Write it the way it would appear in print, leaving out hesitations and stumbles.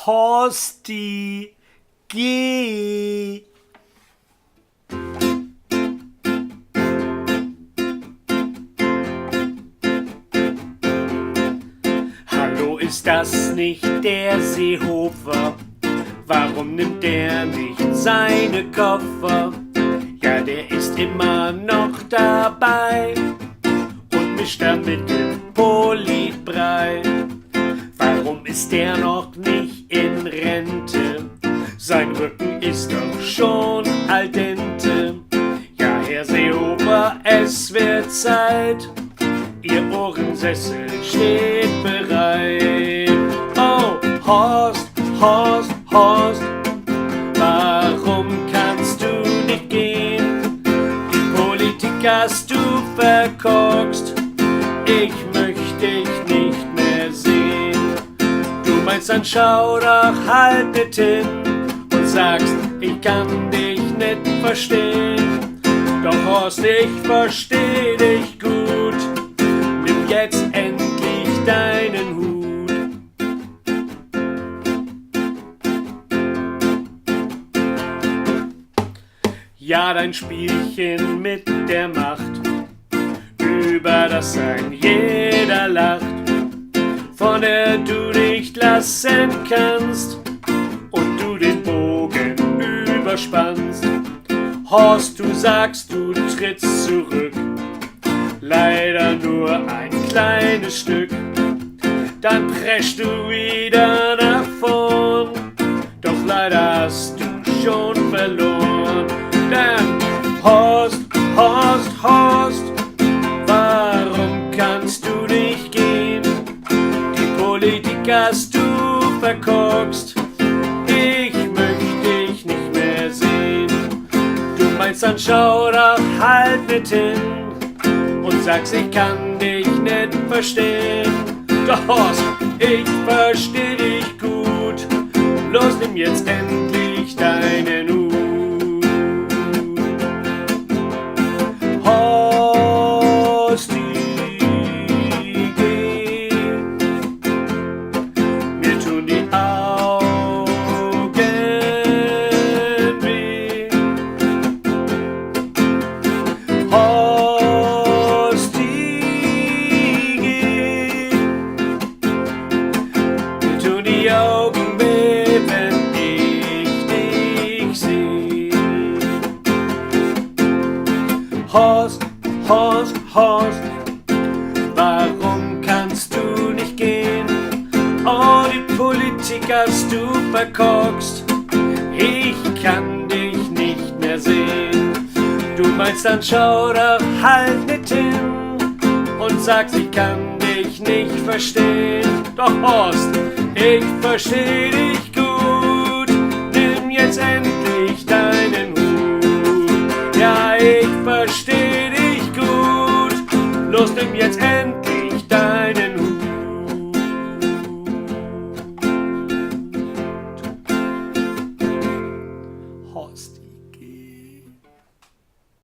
Horsti, geh. Hallo, ist das nicht der Seehofer? Warum nimmt der nicht seine Koffer? Ja, der ist immer noch dabei und mischt damit den Politbrei. Warum ist der noch nicht in Rente? Sein Rücken ist doch schon al dente. Ja, Herr Seehofer, es wird Zeit. Ihr Ohrensessel steht bereit. Oh, Horst, Horst, Horst, warum kannst du nicht gehen? Die Politik hast du verkorkst. Ich möchte dich nicht mehr sehen. Du meinst, dann schau doch halt nicht hin und sagst, ich kann dich nicht verstehen. Doch Horst, ich versteh dich gut. Nimm jetzt endlich deinen Hut. Ja, dein Spielchen mit der Macht, über das ein jeder lacht, von der du nicht lassen kannst und du den Bogen überspannst. Horst, du sagst, du trittst zurück, leider nur ein kleines Stück, dann preschst du wieder nach vorn, doch leider hast du schon verloren. Denn Horst, Horst, Horst, warum kannst du nicht gehen? Die Politik hast du verkorkst. Ich möchte dich nicht mehr sehen. Du meinst, dann schau doch halt nicht hin und sagst, ich kann dich nicht verstehen. Doch Horst, ich versteh dich gut. Los, nimm jetzt endlich deinen Hut. Horsti, geh. Mir tun die Augen weh. Horsti, geh. Mir tun die Augen weh, wenn ich dich seh. Horst, Horst, Horst, warum kannst du nicht gehen? Oh, die Politik hast du verkorkst. Ich kann dich nicht mehr sehen. Du meinst, dann schau doch halt nicht hin und sagst, ich kann dich nicht verstehen. Doch Horst, ich versteh dich gut.